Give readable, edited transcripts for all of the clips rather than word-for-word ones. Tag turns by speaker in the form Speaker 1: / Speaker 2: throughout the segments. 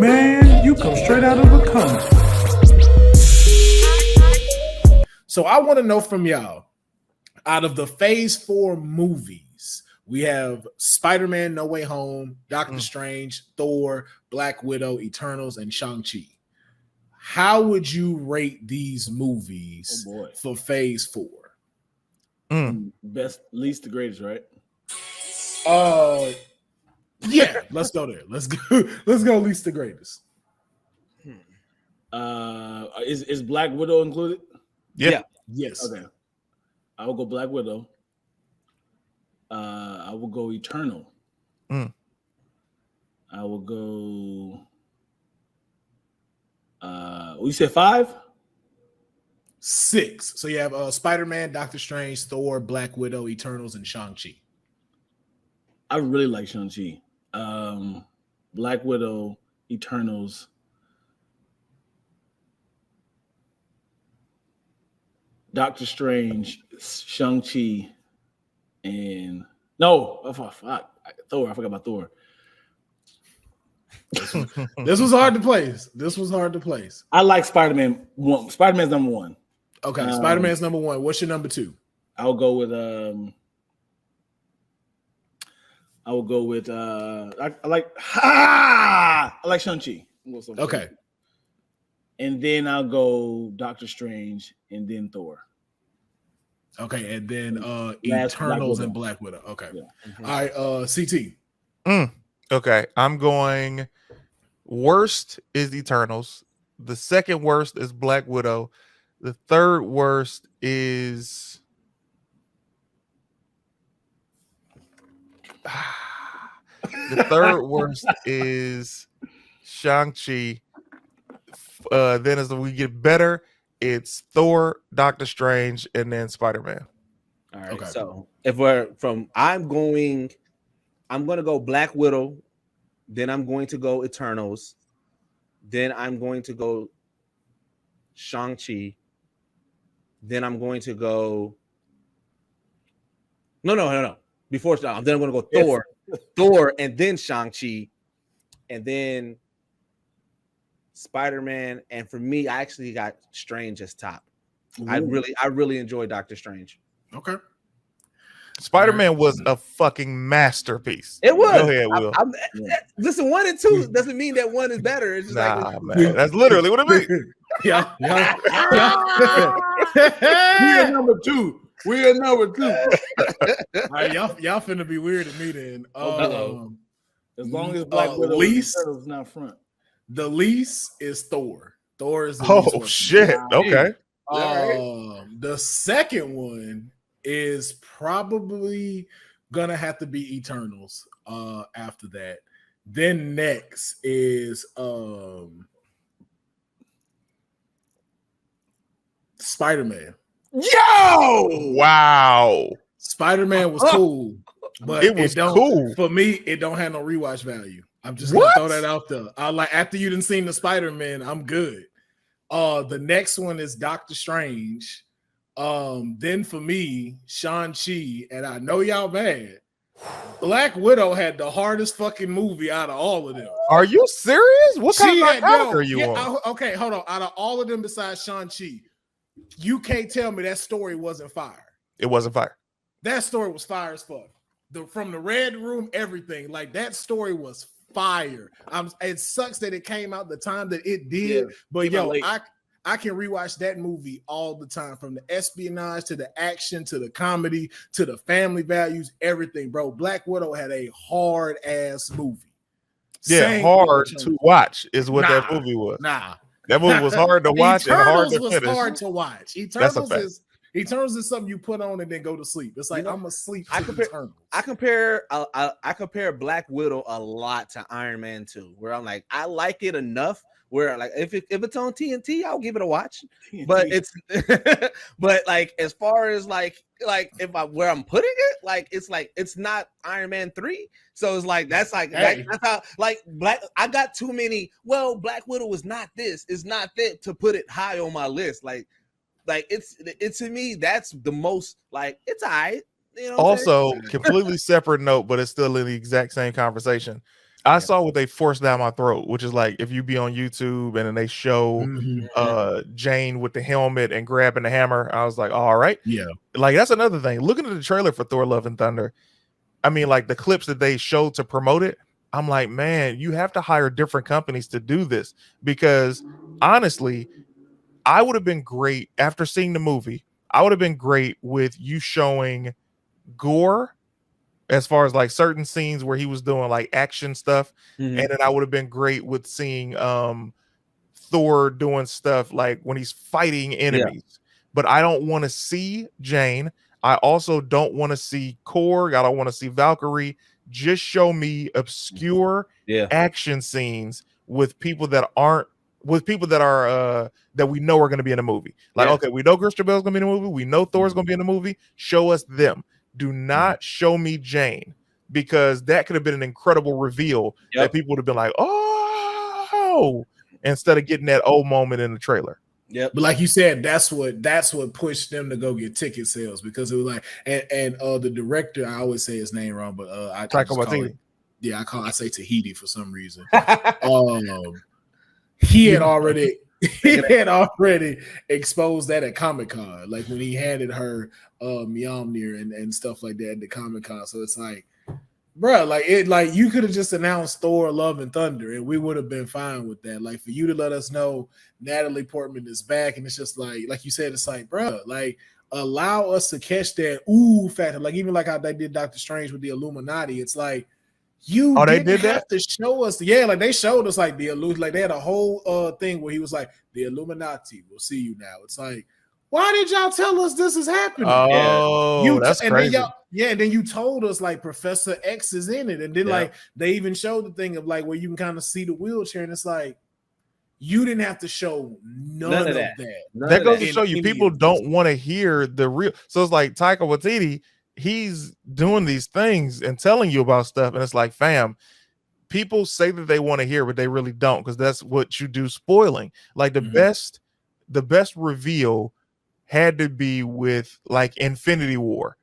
Speaker 1: Man, you come straight out of the comic. So I want to know from y'all, out of the Phase 4 movies, we have Spider-Man No Way Home, Doctor Strange, Thor, Black Widow, Eternals, and Shang-Chi. How would you rate these movies for Phase 4?
Speaker 2: Best, least to greatest, right?
Speaker 1: Yeah, let's go there. Let's go least to greatest.
Speaker 2: Is Black Widow included?
Speaker 3: Yeah.
Speaker 1: Yes.
Speaker 2: Okay. I will go Black Widow. I will go Eternal. I will go. You said 5?
Speaker 1: 6. So you have Spider-Man, Doctor Strange, Thor, Black Widow, Eternals, and Shang-Chi.
Speaker 2: I really like Shang-Chi. Black Widow, Eternals. Doctor Strange, Shang-Chi, and Thor. I forgot about Thor.
Speaker 1: This was hard to place.
Speaker 2: I like Spider-Man 1. Spider-Man's number 1.
Speaker 1: Okay, Spider-Man's number 1. What's your number 2?
Speaker 2: I'll go with I like Shang-Chi.
Speaker 1: Okay.
Speaker 2: And then I'll go Doctor Strange and then Thor.
Speaker 1: Okay, and then Eternals and Black Widow. Okay. Yeah. All right, CT.
Speaker 3: Okay, I'm going worst is Eternals. The second worst is Black Widow. The third worst is Shang-Chi. Then as we get better, it's Thor, Doctor Strange, and then Spider-Man.
Speaker 4: All right. Okay. So if we're from, I'm going to go Black Widow, then I'm going to go Eternals, then I'm going to go Shang-Chi, then I'm going to go. No. Before then I'm going to go Thor, and then Shang-Chi, and then Spider-Man, and for me, I actually got Strange as top. Ooh. I really enjoy Doctor Strange.
Speaker 1: Okay.
Speaker 3: Spider-Man was a fucking masterpiece.
Speaker 4: It was.
Speaker 3: Go ahead, Will.
Speaker 4: Listen, 1 and 2 doesn't mean that 1 is better. It's just
Speaker 3: man. That's literally what it means.
Speaker 1: Yeah.
Speaker 2: We are number 2. All
Speaker 1: right, y'all finna be weird to me then.
Speaker 2: As long as Black Widow is not front.
Speaker 1: The least is Thor. Thor is the
Speaker 3: least shit. Okay.
Speaker 1: The second one is probably gonna have to be Eternals. After that, then next is Spider-Man.
Speaker 3: Yo! Wow.
Speaker 1: Spider-Man was cool, but
Speaker 3: it was cool
Speaker 1: for me. It don't have no rewatch value. I'm just gonna throw that out there. I like after you didn't seen the Spider-Man, I'm good. The next one is Doctor Strange. Then for me, Shang-Chi, and I know y'all mad. Black Widow had the hardest fucking movie out of all of them.
Speaker 3: Are you serious? What kind of account are you on?
Speaker 1: Okay, hold on. Out of all of them besides Shang-Chi, you can't tell me that story wasn't fire.
Speaker 3: It wasn't fire.
Speaker 1: That story was fire as fuck. From the Red Room, everything. Like that story was fire. It sucks that it came out the time that it did, but I can rewatch that movie all the time, from the espionage to the action to the comedy to the family values, everything, bro. Black Widow had a hard ass movie.
Speaker 3: Hard to watch is what that movie was. That movie was hard to watch and hard to finish.
Speaker 1: Hard to watch. Eternals is something you put on and then go to sleep. It's like I'm asleep.
Speaker 4: I compare Black Widow a lot to Iron Man 2, where I'm like, I like it enough where like if it's on TNT, I'll give it a watch. TNT. But it's but like as far as like if where I'm putting it, like it's not Iron Man 3. So it's like that's how I got too many. Well, Black Widow is not this, is not that to put it high on my list. Like it's to me, that's the most it's all right. You know
Speaker 3: also, completely separate note, but it's still in the exact same conversation. I saw what they forced down my throat, which is like if you be on YouTube and then they show Jane with the helmet and grabbing the hammer, I was like, all right.
Speaker 1: Yeah.
Speaker 3: Like that's another thing. Looking at the trailer for Thor Love and Thunder, I mean, like the clips that they showed to promote it, I'm like, man, you have to hire different companies to do this because honestly, I would have been great after seeing the movie. I would have been great with you showing gore as far as like certain scenes where he was doing like action stuff. And then I would have been great with seeing Thor doing stuff like when he's fighting enemies. Yeah. But I don't want to see Jane. I also don't want to see Korg. I don't want to see Valkyrie. Just show me obscure action scenes with people that aren't that we know are going to be in a movie. Like, okay, we know Christian Bale's going to be in a movie. We know Thor's going to be in a movie. Show us them. Do not show me Jane, because that could have been an incredible reveal that people would have been like, oh, instead of getting that old moment in the trailer.
Speaker 1: But like you said, that's what pushed them to go get ticket sales, because it was like, and the director, I always say his name wrong, but I say Tahiti for some reason. He had already exposed that at Comic-Con, like when he handed her Mjolnir and stuff like that at the Comic-Con. So it's like, bro, like you could have just announced Thor Love and Thunder and we would have been fine with that. Like for you to let us know Natalie Portman is back, and it's just like you said, it's like, bro, like allow us to catch that ooh factor. Like even like how they did Doctor Strange with the Illuminati. It's like they did have to show us, like they showed us like the illusion, like they had a whole thing where he was like, the Illuminati will see you now. It's like, why did y'all tell us this is happening?
Speaker 3: That's crazy.
Speaker 1: And then you told us like Professor X is in it, and then like they even showed the thing of like where you can kind of see the wheelchair, and it's like you didn't have to show none of that.
Speaker 3: That goes to show you people don't want to hear the real. So it's like Taika Waititi, he's doing these things and telling you about stuff, and it's like, fam, people say that they want to hear, but they really don't, because that's what you do, spoiling. Like the best reveal had to be with like Infinity War,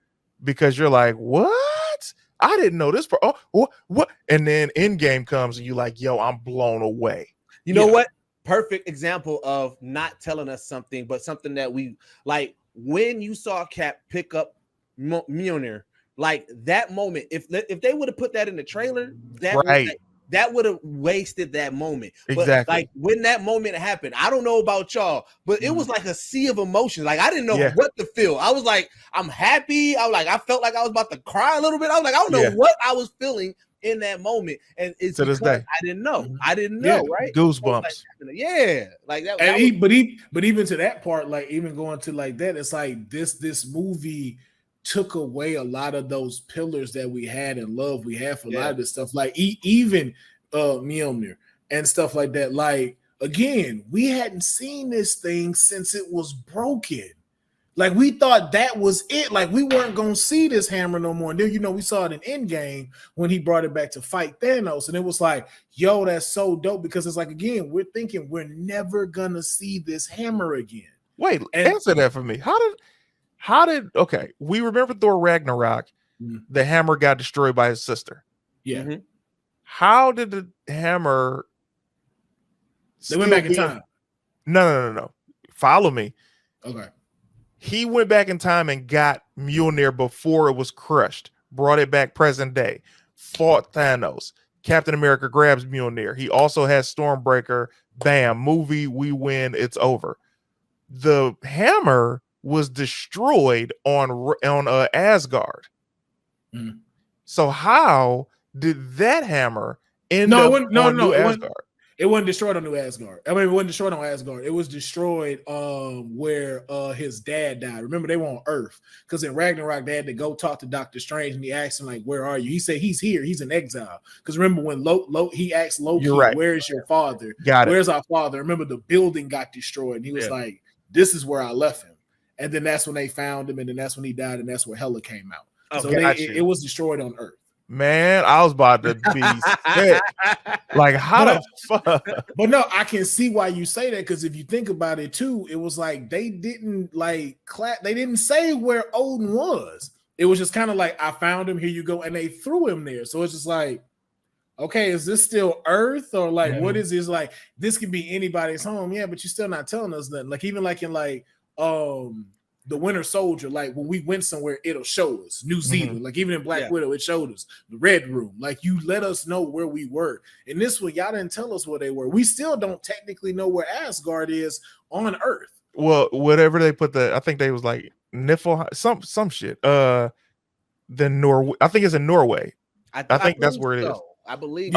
Speaker 3: because you're like, what? I didn't know this. What? And then Endgame comes, and you're like, yo, I'm blown away.
Speaker 4: You know what? Perfect example of not telling us something, but something that we like. When you saw Cap pick up Mjolnir, like that moment, if they would have put that in the trailer, that would have wasted that moment.
Speaker 3: Exactly.
Speaker 4: But like when that moment happened, I don't know about y'all, but it was like a sea of emotions. Like I didn't know what to feel. I was like, I'm happy. I felt like I was about to cry a little bit. I was like, I don't know what I was feeling in that moment, and it's
Speaker 3: to this day
Speaker 4: I didn't know, right?
Speaker 3: Goosebumps.
Speaker 4: Like that.
Speaker 1: But even to that part, like even going to like that, it's like this movie took away a lot of those pillars that we had and love we had for a lot of this stuff, like even Mjolnir and stuff like that. Like again, we hadn't seen this thing since it was broken. Like we thought that was it. Like we weren't gonna see this hammer no more. And then we saw it in Endgame when he brought it back to fight Thanos, and it was like, yo, that's so dope, because it's like, again, we're thinking we're never gonna see this hammer again.
Speaker 3: Wait, answer that for me. How did okay? We remember Thor Ragnarok. The hammer got destroyed by his sister.
Speaker 1: Yeah.
Speaker 3: How did the hammer?
Speaker 1: They went back in time.
Speaker 3: No. Follow me.
Speaker 1: Okay.
Speaker 3: He went back in time and got Mjolnir before it was crushed. Brought it back present day. Fought Thanos. Captain America grabs Mjolnir. He also has Stormbreaker. Bam. Movie. We win. It's over. The hammer was destroyed on Asgard. So how did that hammer end up on New Asgard?
Speaker 1: It wasn't destroyed on New Asgard. I mean, it wasn't destroyed on Asgard. It was destroyed where his dad died. Remember, they were on Earth, because in Ragnarok they had to go talk to Doctor Strange, and he asked him like, "Where are you?" He said he's here. He's in exile. Because remember when he asked Loki, "Where is your father? Where's our father?" Remember, the building got destroyed, and he was like, "This is where I left him." And then that's when they found him, and then that's when he died, and that's where Hela came out. So it was destroyed on Earth.
Speaker 3: Man, I was about to be sick. Like, how the fuck?
Speaker 1: But no, I can see why you say that, because if you think about it too, it was like they didn't they didn't say where Odin was. It was just kind of like, I found him, here you go, and they threw him there. So it's just like, okay, is this still Earth or like what is this? Like this could be anybody's home, yeah, but you're still not telling us nothing. Like even like in like the Winter Soldier, like when we went somewhere, it'll show us New Zealand. Like even in Black Widow, it showed us the Red Room. Like you let us know where we were. And this one, y'all didn't tell us where they were. We still don't technically know where Asgard is on Earth.
Speaker 3: Well, whatever they put I think they was like Nifl, some shit. I think it's in Norway. I think that's where it is.
Speaker 4: I believe.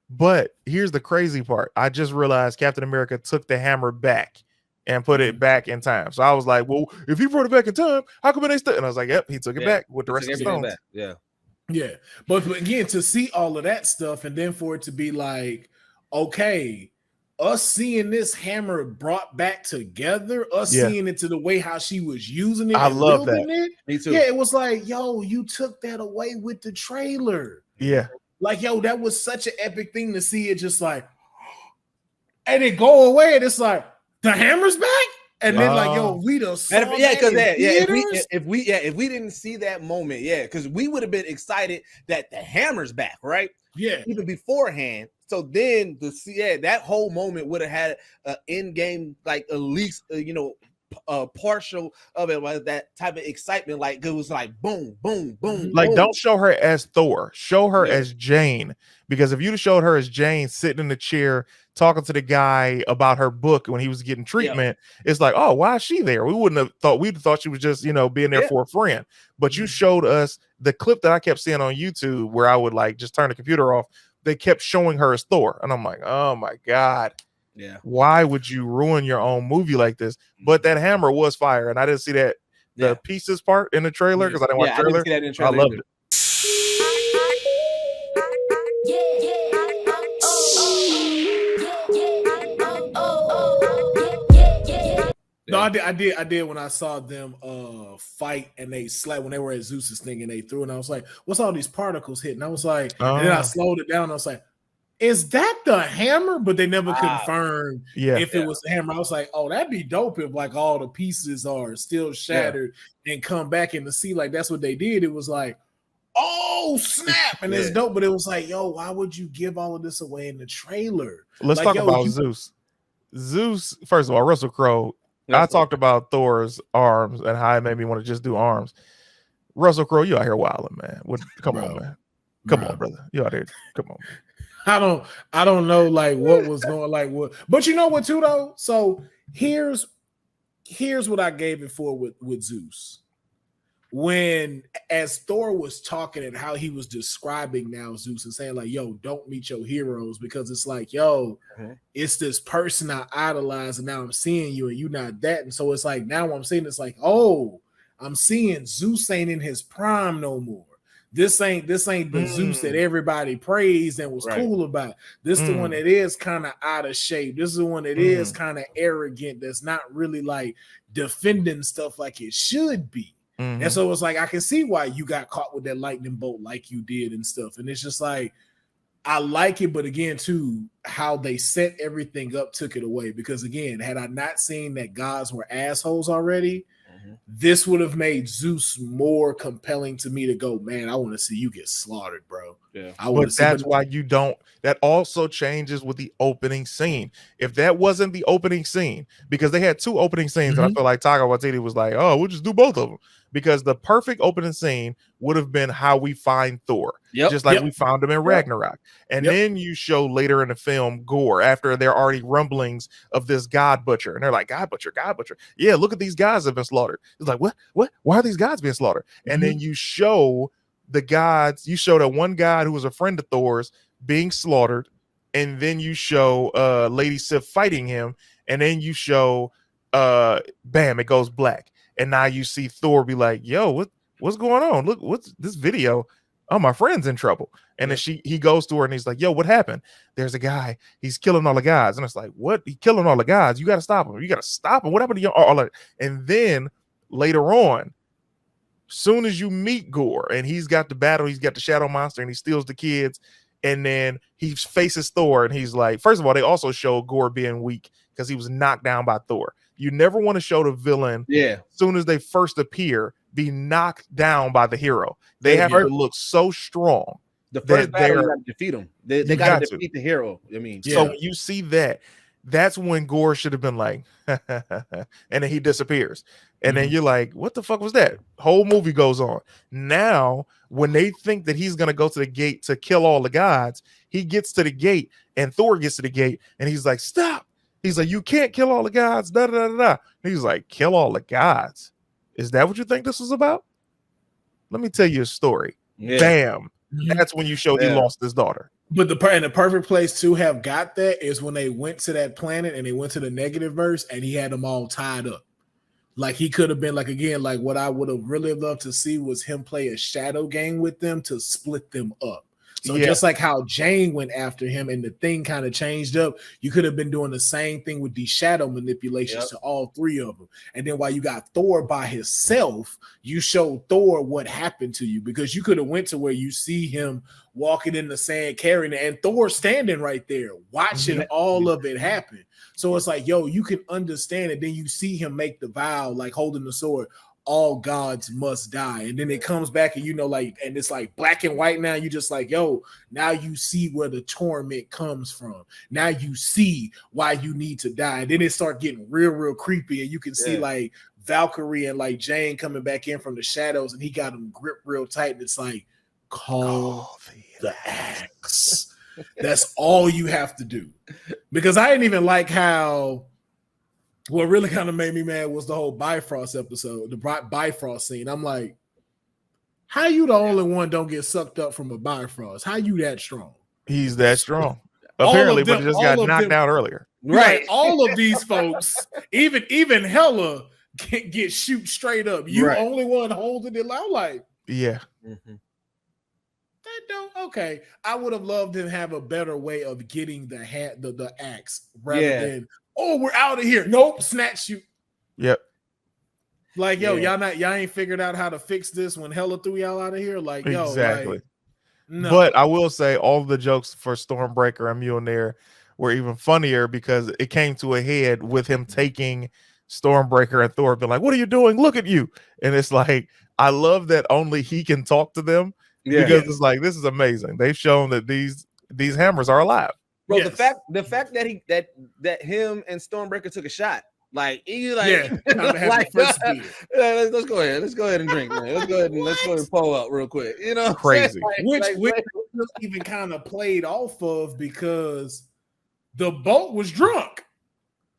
Speaker 3: But here's the crazy part. I just realized Captain America took the hammer back and put it back in time. So I was like, well, if he brought it back in time, how come they still? And I was like, yep, he took it back with the rest of the stones.
Speaker 1: Yeah. But again, to see all of that stuff and then for it to be like, okay, us seeing this hammer brought back together, seeing it to the way how she was using it.
Speaker 3: I love that.
Speaker 1: Me too. Yeah, it was like, yo, you took that away with the trailer.
Speaker 3: Yeah.
Speaker 1: Like, yo, that was such an epic thing to see it just like, and it go away and it's like, the hammer's back, and then like, yo, we done saw
Speaker 4: if we didn't see that moment, because we would have been excited that the hammer's back, right?
Speaker 1: Yeah,
Speaker 4: even beforehand. So then that whole moment would have had an in game, like at least partial of it, was that type of excitement. Like it was like boom, boom, boom.
Speaker 3: Like
Speaker 4: boom.
Speaker 3: Don't show her as Thor, show her as Jane, because if you'd showed her as Jane sitting in the chair talking to the guy about her book when he was getting treatment, it's like, oh, why is she there? We'd have thought she was just being there for a friend. But you showed us the clip that I kept seeing on YouTube where I would like just turn the computer off. They kept showing her as Thor, and I'm like, oh my god.
Speaker 4: Yeah.
Speaker 3: Why would you ruin your own movie like this? But that hammer was fire, and I didn't see that the pieces part in the trailer because I didn't watch the trailer.
Speaker 4: I didn't see that in the trailer.
Speaker 3: I loved it.
Speaker 1: No, I did when I saw them fight and they slapped when they were at Zeus's thing and they threw, and I was like, what's all these particles hitting? I was like, and then I slowed it down. And I was like, is that the hammer? But they never confirmed if it was the hammer. I was like, oh, that'd be dope if like all the pieces are still shattered and come back in the sea. Like that's what they did. It was like, oh snap, and it's dope. But it was like, yo, why would you give all of this away in the trailer?
Speaker 3: Let's talk about Zeus. Zeus, first of all, Russell Crowe. I talked about Thor's arms and how it made me want to just do arms. Russell Crowe, you out here wilding, man. Come on, man. Come on, brother. You out here. Come on.
Speaker 1: I don't know like what was going like what, but you know what too though. So here's what I gave it for with Zeus. When as Thor was talking and how he was describing now Zeus and saying like, yo, don't meet your heroes, because it's like, yo, it's this person I idolize and now I'm seeing you and you not that. And so it's like now I'm seeing it's like, oh, I'm seeing Zeus ain't in his prime no more. This ain't the Zeus that everybody praised and was cool about. This is the one that is kind of out of shape. This is the one that is kind of arrogant, that's not really like defending stuff like it should be. And so it's like I can see why you got caught with that lightning bolt like you did and stuff. And it's just like I like it, but again, too, how they set everything up took it away. Because again, had I not seen that gods were assholes already, this would have made Zeus more compelling to me to go, man, I want to see you get slaughtered, bro.
Speaker 3: Yeah. But that's why you don't. That also changes with the opening scene. If that wasn't the opening scene, because they had two opening scenes, and I feel like Taika Waititi was like, oh, we'll just do both of them. Because the perfect opening scene would have been how we find Thor, just like we found him in Ragnarok. And then you show later in the film Gore after there are already rumblings of this God Butcher. And they're like, God Butcher. Yeah, look at these guys have been slaughtered. It's like, what? Why are these guys being slaughtered? And then you show the gods. You show that one god who was a friend of Thor's being slaughtered. And then you show Lady Sif fighting him. And then you show, bam, it goes black. And now you see Thor be like, yo, what's going on? Look, what's this video? Oh, my friend's in trouble. And then he goes to her and he's like, yo, what happened? There's a guy. He's killing all the guys. And it's like, what? He's killing all the guys. You got to stop him. You got to stop him. What happened to you? All that? And then later on, soon as you meet Gore and he's got the battle, he's got the shadow monster and he steals the kids. And then he faces Thor and he's like, first of all, they also show Gore being weak because he was knocked down by Thor. You never want to show the villain, as soon as they first appear, be knocked down by the hero. They have to look so strong
Speaker 4: The first battle, you got to defeat him. They got to defeat the hero. I mean,
Speaker 3: so when you see that, that's when Gore should have been like, they got to defeat the hero. I mean, so when you see that, that's when Gore should have been like, and then he disappears. And then you're like, what the fuck was that? Whole movie goes on. Now, when they think that he's going to go to the gate to kill all the gods, he gets to the gate and Thor gets to the gate and he's like, stop. He's like, you can't kill all the gods. Da, da, da, da. He's like, kill all the gods. Is that what you think this was about? Let me tell you a story. Yeah. Bam. That's when you showed he lost his daughter.
Speaker 1: But the perfect place to have got that is when they went to that planet and they went to the negative verse and he had them all tied up. Like he could have been like, again, like what I would have really loved to see was him play a shadow game with them to split them up. So just like how Jane went after him and the thing kind of changed up, you could have been doing the same thing with these shadow manipulations to all three of them. And then while you got Thor by himself, you showed Thor what happened to you, because you could have went to where you see him walking in the sand carrying it and Thor standing right there watching all of it happen. So it's like, yo, you can understand it. Then you see him make the vow, like holding the sword, all gods must die. And then it comes back and, you know, like, and it's like black and white now. You just like, yo, now you see where the torment comes from. Now you see why you need to die. And then it start getting real creepy. And you can see like Valkyrie and like Jane coming back in from the shadows and he got them gripped real tight. And it's like, call the axe. That's all you have to do. Because I didn't even like how, what really kind of made me mad was the whole Bifrost episode, the Bifrost scene. I'm like, how you the only one don't get sucked up from a Bifrost? How you that strong?
Speaker 3: He's that strong. Apparently, but just got knocked out earlier.
Speaker 1: Right. All of these folks, even Hela get shoot straight up. You only one holding it. I'm like,
Speaker 3: yeah.
Speaker 1: That don't okay. I would have loved to have a better way of getting the axe rather than, oh, we're out of here. Nope, snatch you.
Speaker 3: Yep.
Speaker 1: Like, yo, y'all ain't figured out how to fix this when Hela threw y'all out of here. Like, yo,
Speaker 3: exactly.
Speaker 1: Like, no.
Speaker 3: But I will say all the jokes for Stormbreaker and Mjolnir were even funnier because it came to a head with him taking Stormbreaker and Thor being like, what are you doing? Look at you. And it's like, I love that only he can talk to them because it's like, this is amazing. They've shown that these hammers are alive.
Speaker 4: Bro, the fact that him and Stormbreaker took a shot, like he like, like let's go ahead and drink, man. Let's go ahead and pull up real quick. You know,
Speaker 3: crazy.
Speaker 1: Which even kind of played off of because the boat was drunk.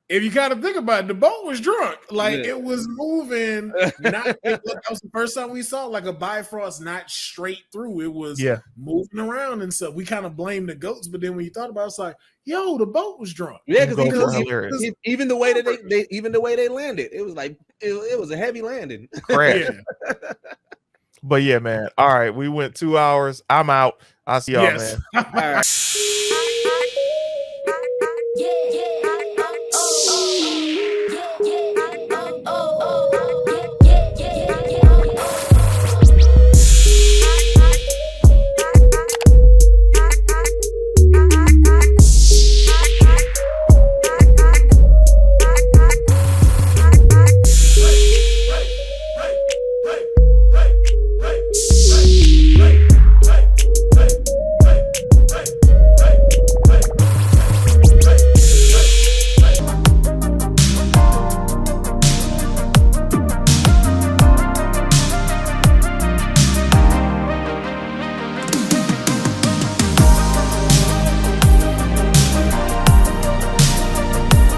Speaker 1: If you kind of think about it, the boat was drunk. Like it was moving. That was the first time we saw like a Bifrost not straight through. It was moving around and stuff. We kind of blamed the goats, but then when you thought about it, it's like, yo, the boat was drunk.
Speaker 4: Yeah, because even the way that they landed, it was like it was a heavy landing.
Speaker 3: Crash. But yeah, man. All right, we went 2 hours. I'm out. I'll see y'all, man.
Speaker 1: All right.